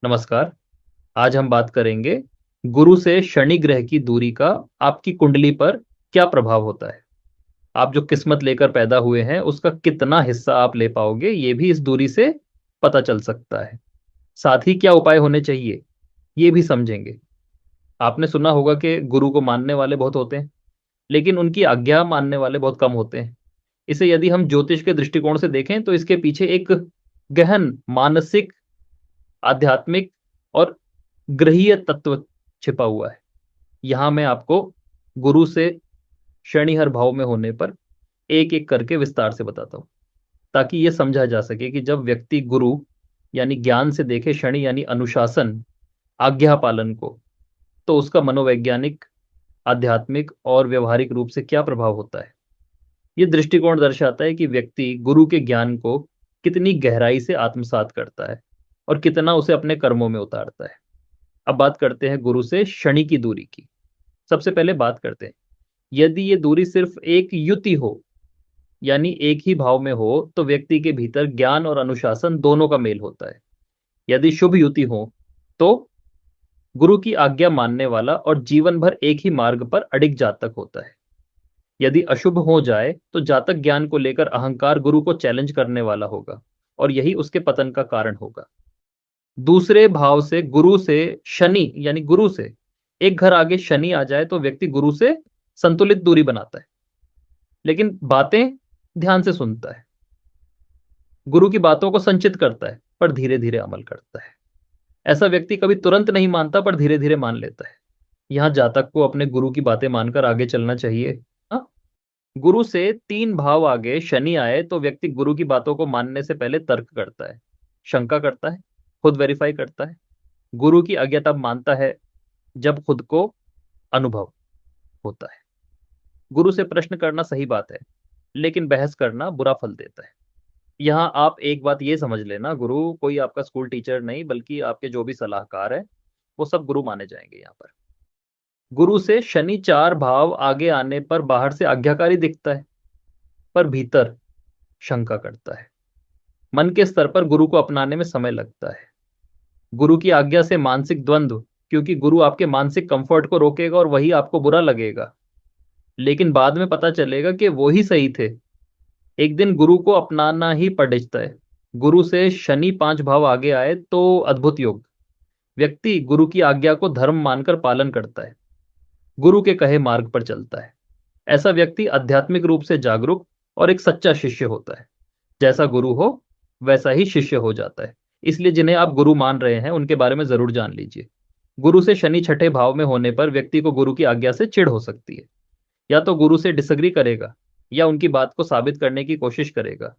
नमस्कार। आज हम बात करेंगे गुरु से शनि ग्रह की दूरी का आपकी कुंडली पर क्या प्रभाव होता है। आप जो किस्मत लेकर पैदा हुए हैं उसका कितना हिस्सा आप ले पाओगे ये भी इस दूरी से पता चल सकता है। साथ ही क्या उपाय होने चाहिए ये भी समझेंगे। आपने सुना होगा कि गुरु को मानने वाले बहुत होते हैं, लेकिन उनकी आज्ञा मानने वाले बहुत कम होते हैं। इसे यदि हम ज्योतिष के दृष्टिकोण से देखें तो इसके पीछे एक गहन मानसिक, आध्यात्मिक और ग्रहीय तत्व छिपा हुआ है। यहां मैं आपको गुरु से शनि हर भाव में होने पर एक एक करके विस्तार से बताता हूं, ताकि यह समझा जा सके कि जब व्यक्ति गुरु यानी ज्ञान से देखे शनि यानी अनुशासन, आज्ञा पालन को, तो उसका मनोवैज्ञानिक, आध्यात्मिक और व्यवहारिक रूप से क्या प्रभाव होता है। यह दृष्टिकोण दर्शाता है कि व्यक्ति गुरु के ज्ञान को कितनी गहराई से आत्मसात करता है और कितना उसे अपने कर्मों में उतारता है। अब बात करते हैं गुरु से शनि की दूरी की। सबसे पहले बात करते हैं, यदि ये दूरी सिर्फ एक युति हो यानी एक ही भाव में हो तो व्यक्ति के भीतर ज्ञान और अनुशासन दोनों का मेल होता है। यदि शुभ युति हो तो गुरु की आज्ञा मानने वाला और जीवन भर एक ही मार्ग पर अडिग जातक होता है। यदि अशुभ हो जाए तो जातक ज्ञान को लेकर अहंकार गुरु को चैलेंज करने वाला होगा और यही उसके पतन का कारण होगा। दूसरे भाव से गुरु से शनि यानी गुरु से एक घर आगे शनि आ जाए तो व्यक्ति गुरु से संतुलित दूरी बनाता है, लेकिन बातें ध्यान से सुनता है, गुरु की बातों को संचित करता है पर धीरे धीरे अमल करता है। ऐसा व्यक्ति कभी तुरंत नहीं मानता पर धीरे धीरे मान लेता है। यहां जातक को अपने गुरु की बातें मानकर आगे चलना चाहिए। हाँ? गुरु से तीन भाव आगे शनि आए तो व्यक्ति गुरु की बातों को मानने से पहले तर्क करता है, शंका करता है, खुद वेरीफाई करता है। गुरु की आज्ञा तब मानता है जब खुद को अनुभव होता है। गुरु से प्रश्न करना सही बात है, लेकिन बहस करना बुरा फल देता है। यहां आप एक बात ये समझ लेना, गुरु कोई आपका स्कूल टीचर नहीं बल्कि आपके जो भी सलाहकार है वो सब गुरु माने जाएंगे यहाँ पर। गुरु से शनि चार भाव आगे आने पर बाहर से आज्ञाकारी दिखता है पर भीतर शंका करता है। मन के स्तर पर गुरु को अपनाने में समय लगता है। गुरु की आज्ञा से मानसिक द्वंद्व, क्योंकि गुरु आपके मानसिक कंफर्ट को रोकेगा और वही आपको बुरा लगेगा, लेकिन बाद में पता चलेगा कि वो ही सही थे। एक दिन गुरु को अपनाना ही पड़ता है। गुरु से शनि पांच भाव आगे आए तो अद्भुत योग। व्यक्ति गुरु की आज्ञा को धर्म मानकर पालन करता है, गुरु के कहे मार्ग पर चलता है। ऐसा व्यक्ति आध्यात्मिक रूप से जागरूक और एक सच्चा शिष्य होता है। जैसा गुरु हो वैसा ही शिष्य हो जाता है। इसलिए जिन्हें आप गुरु मान रहे हैं उनके बारे में जरूर जान लीजिए। गुरु से शनि छठे भाव में होने पर व्यक्ति को गुरु की आज्ञा से चिढ़ हो सकती है। या तो गुरु से डिसएग्री करेगा या उनकी बात को साबित करने की कोशिश करेगा।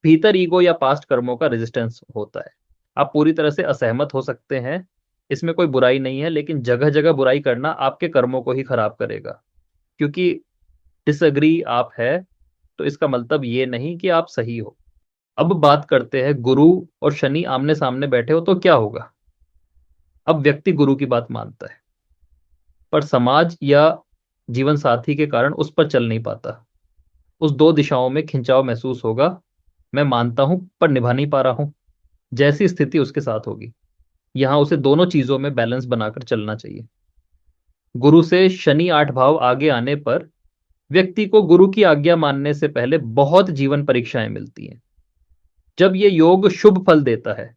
भीतर ईगो या पास्ट कर्मों का रेजिस्टेंस होता है। आप पूरी तरह से असहमत हो सकते हैं, इसमें कोई बुराई नहीं है, लेकिन जगह जगह बुराई करना आपके कर्मों को ही खराब करेगा। क्योंकि डिसएग्री आप है तो इसका मतलब ये नहीं कि आप सही हो। अब बात करते हैं, गुरु और शनि आमने सामने बैठे हो तो क्या होगा। अब व्यक्ति गुरु की बात मानता है पर समाज या जीवन साथी के कारण उस पर चल नहीं पाता। उस दो दिशाओं में खिंचाव महसूस होगा। मैं मानता हूं पर निभा नहीं पा रहा हूं, जैसी स्थिति उसके साथ होगी। यहां उसे दोनों चीजों में बैलेंस बनाकर चलना चाहिए। गुरु से शनि आठ भाव आगे आने पर व्यक्ति को गुरु की आज्ञा मानने से पहले बहुत जीवन परीक्षाएं मिलती हैं। जब ये योग शुभ फल देता है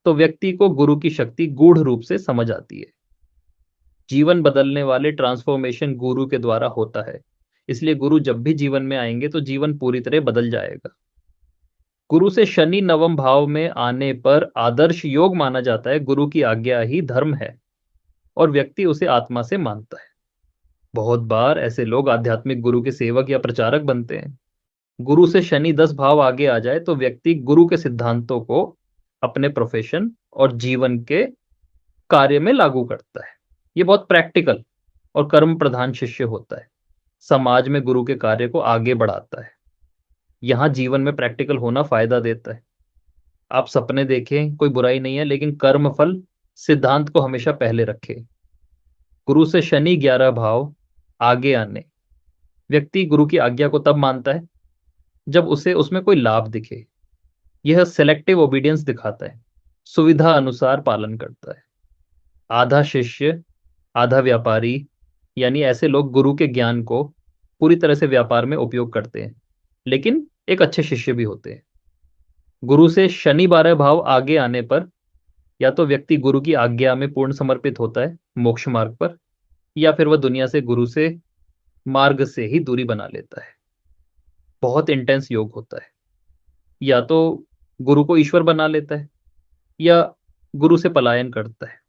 तो व्यक्ति को गुरु की शक्ति गूढ़ रूप से समझ आती है। जीवन बदलने वाले ट्रांसफॉर्मेशन गुरु के द्वारा होता है। इसलिए गुरु जब भी जीवन में आएंगे तो जीवन पूरी तरह बदल जाएगा। गुरु से शनि नवम भाव में आने पर आदर्श योग माना जाता है। गुरु की आज्ञा ही धर्म है और व्यक्ति उसे आत्मा से मानता है। बहुत बार ऐसे लोग आध्यात्मिक गुरु के सेवक या प्रचारक बनते हैं। गुरु से शनि दस भाव आगे आ जाए तो व्यक्ति गुरु के सिद्धांतों को अपने प्रोफेशन और जीवन के कार्य में लागू करता है। ये बहुत प्रैक्टिकल और कर्म प्रधान शिष्य होता है। समाज में गुरु के कार्य को आगे बढ़ाता है। यहाँ जीवन में प्रैक्टिकल होना फायदा देता है। आप सपने देखें, कोई बुराई नहीं है, लेकिन कर्म फल सिद्धांत को हमेशा पहले रखें। गुरु से शनि ग्यारह भाव आगे आने व्यक्ति गुरु की आज्ञा को तब मानता है जब उसे उसमें कोई लाभ दिखे। यह सेलेक्टिव ओबीडियंस दिखाता है। सुविधा अनुसार पालन करता है। आधा शिष्य, आधा व्यापारी, यानी ऐसे लोग गुरु के ज्ञान को पूरी तरह से व्यापार में उपयोग करते हैं, लेकिन एक अच्छे शिष्य भी होते हैं। गुरु से शनि 12 भाव आगे आने पर या तो व्यक्ति गुरु की आज्ञा में पूर्ण समर्पित होता है मोक्ष मार्ग पर, या फिर वह दुनिया से गुरु से मार्ग से ही दूरी बना लेता है। बहुत इंटेंस योग होता है। या तो गुरु को ईश्वर बना लेता है, या गुरु से पलायन करता है।